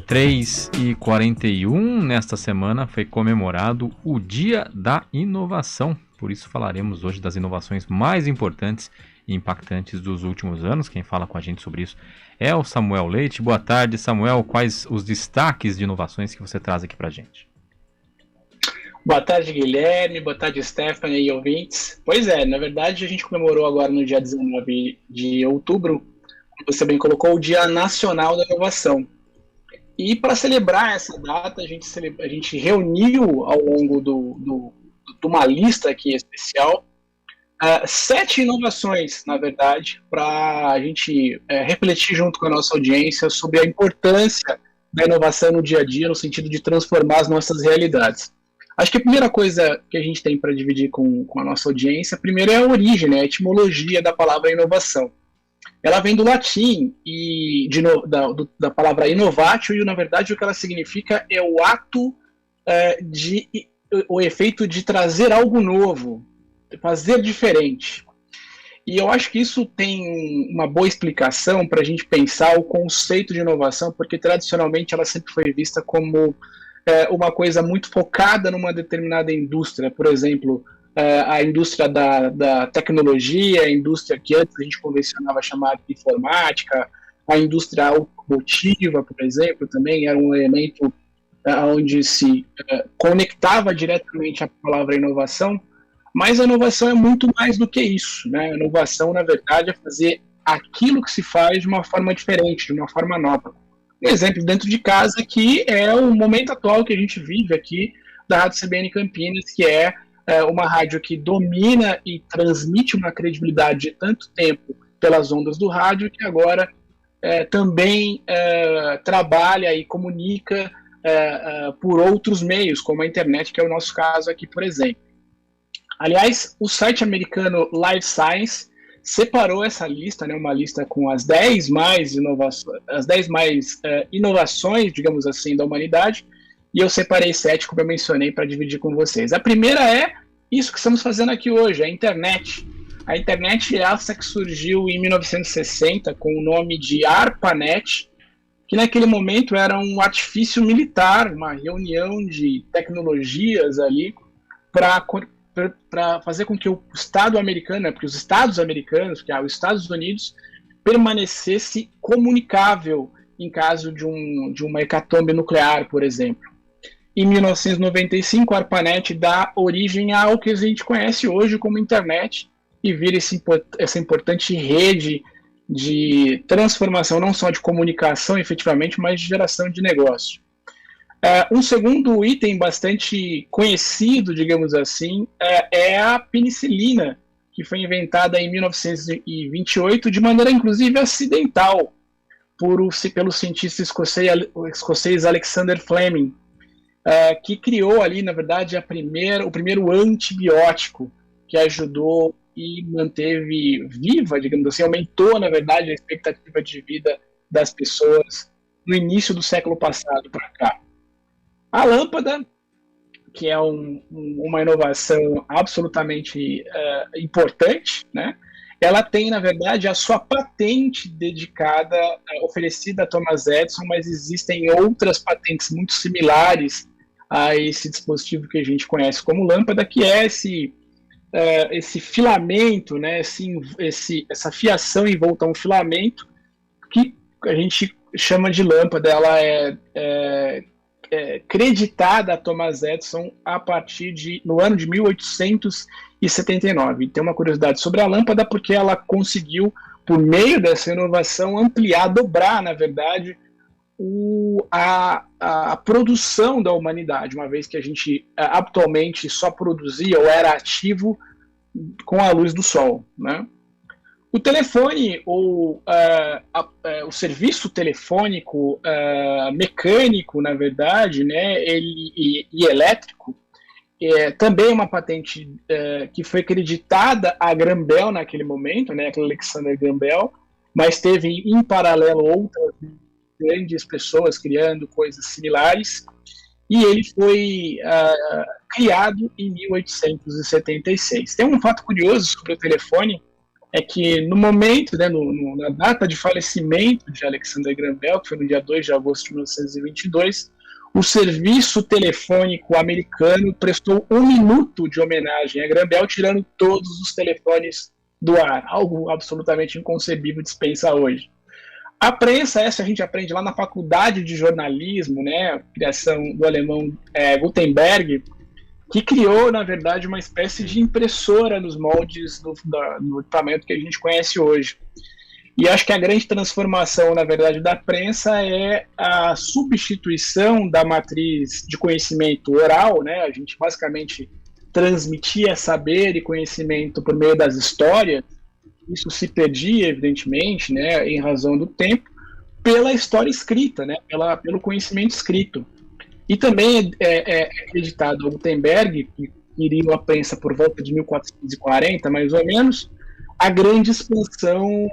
3h41, nesta semana foi comemorado o Dia da Inovação. Por isso falaremos hoje das inovações mais importantes e impactantes dos últimos anos. Quem fala com a gente sobre isso é o Samuel Leite. Boa tarde, Samuel. Quais os destaques de inovações que você traz aqui para a gente? Boa tarde, Guilherme. Boa tarde, Stephanie e ouvintes. Pois é, na verdade a gente comemorou agora no dia 19 de outubro, como você bem colocou, o Dia Nacional da Inovação. E para celebrar essa data, a gente reuniu ao longo de uma lista aqui especial 7 inovações, na verdade, para a gente refletir junto com a nossa audiência sobre a importância da inovação no dia a dia, no sentido de transformar as nossas realidades. Acho que a primeira coisa que a gente tem para dividir com a nossa audiência, primeiro é a origem, né, a etimologia da palavra inovação. Ela vem do latim e da palavra inovatio, e na verdade o que ela significa é o ato o efeito de trazer algo novo, fazer diferente. E eu acho que isso tem uma boa explicação para a gente pensar o conceito de inovação, porque tradicionalmente ela sempre foi vista como uma coisa muito focada numa determinada indústria. Por exemplo, a indústria da tecnologia, a indústria que antes a gente convencionava chamar de informática, a indústria automotiva, por exemplo, também era um elemento onde se conectava diretamente a palavra inovação, mas a inovação é muito mais do que isso, né? A inovação, na verdade, é fazer aquilo que se faz de uma forma diferente, de uma forma nova. Um exemplo dentro de casa que é o momento atual que a gente vive aqui da Rádio CBN Campinas, que é uma rádio que domina e transmite uma credibilidade de tanto tempo pelas ondas do rádio, que agora também trabalha e comunica por outros meios, como a internet, que é o nosso caso aqui, por exemplo. Aliás, o site americano Live Science separou essa lista, né, uma lista com as 10 mais inovações, digamos assim, da humanidade, e eu separei 7, como eu mencionei, para dividir com vocês. A primeira é isso que estamos fazendo aqui hoje, a internet. A internet é essa que surgiu em 1960 com o nome de ARPANET, que naquele momento era um artifício militar, uma reunião de tecnologias ali para fazer com que o Estado americano, porque os Estados americanos, que é os Estados Unidos, permanecesse comunicável em caso de uma hecatombe nuclear, por exemplo. Em 1995, a ARPANET dá origem ao que a gente conhece hoje como internet e vira essa importante rede de transformação, não só de comunicação efetivamente, mas de geração de negócio. Um segundo item bastante conhecido, digamos assim, é a penicilina, que foi inventada em 1928 de maneira inclusive acidental pelo cientista escocês Alexander Fleming, que criou ali, na verdade, o primeiro antibiótico que ajudou e manteve viva, digamos assim, aumentou, na verdade, a expectativa de vida das pessoas no início do século passado para cá. A lâmpada, que é uma inovação absolutamente importante, né? Ela tem, na verdade, a sua patente dedicada, oferecida a Thomas Edison, mas existem outras patentes muito similares a esse dispositivo que a gente conhece como lâmpada, que é esse filamento, né? Essa fiação envolta a um filamento que a gente chama de lâmpada. Ela é creditada a Thomas Edison no ano de 1879. Tem uma curiosidade sobre a lâmpada porque ela conseguiu, por meio dessa inovação, dobrar, na verdade, a produção da humanidade, uma vez que a gente atualmente só produzia ou era ativo com a luz do sol, né? O telefone, ou o serviço telefônico mecânico, na verdade, né, e elétrico, também é uma patente que foi creditada a Graham Bell naquele momento, né, Alexander Graham Bell, mas teve em paralelo outras grandes pessoas criando coisas similares, e ele foi criado em 1876. Tem um fato curioso sobre o telefone, é que no momento, né, na data de falecimento de Alexander Graham Bell, que foi no dia 2 de agosto de 1922, o serviço telefônico americano prestou 1 minuto de homenagem a Graham Bell, tirando todos os telefones do ar, algo absolutamente inconcebível de se pensar hoje. A prensa, essa a gente aprende lá na faculdade de jornalismo, né, criação do alemão Gutenberg, que criou, na verdade, uma espécie de impressora nos moldes do equipamento que a gente conhece hoje. E acho que a grande transformação, na verdade, da prensa é a substituição da matriz de conhecimento oral, né? A gente basicamente transmitia saber e conhecimento por meio das histórias. Isso se perdia, evidentemente, né, em razão do tempo, pela história escrita, né, pelo conhecimento escrito. E também é acreditado ao Gutenberg, que iriam a prensa por volta de 1440, mais ou menos, a grande expansão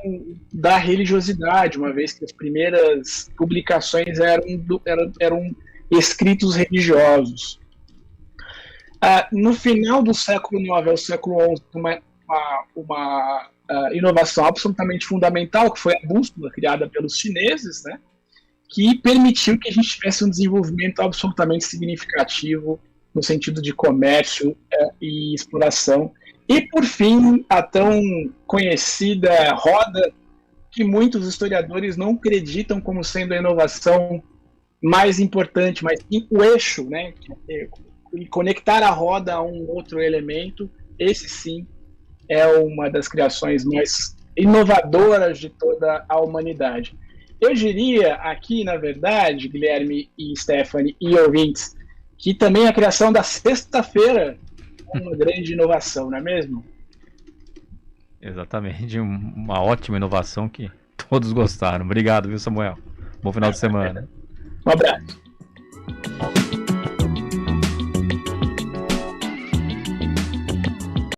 da religiosidade, uma vez que as primeiras publicações eram escritos religiosos. No final do século IX ao século XI, uma inovação absolutamente fundamental, que foi a bússola criada pelos chineses, né, que permitiu que a gente tivesse um desenvolvimento absolutamente significativo no sentido de comércio e exploração. E, por fim, a tão conhecida roda, que muitos historiadores não acreditam como sendo a inovação mais importante, mas o eixo, né, conectar a roda a um outro elemento, esse sim é uma das criações mais inovadoras de toda a humanidade. Eu diria aqui, na verdade, Guilherme e Stephanie e ouvintes, que também a criação da sexta-feira é uma grande inovação, não é mesmo? Exatamente, uma ótima inovação que todos gostaram. Obrigado, viu, Samuel? Bom final de semana. Um abraço.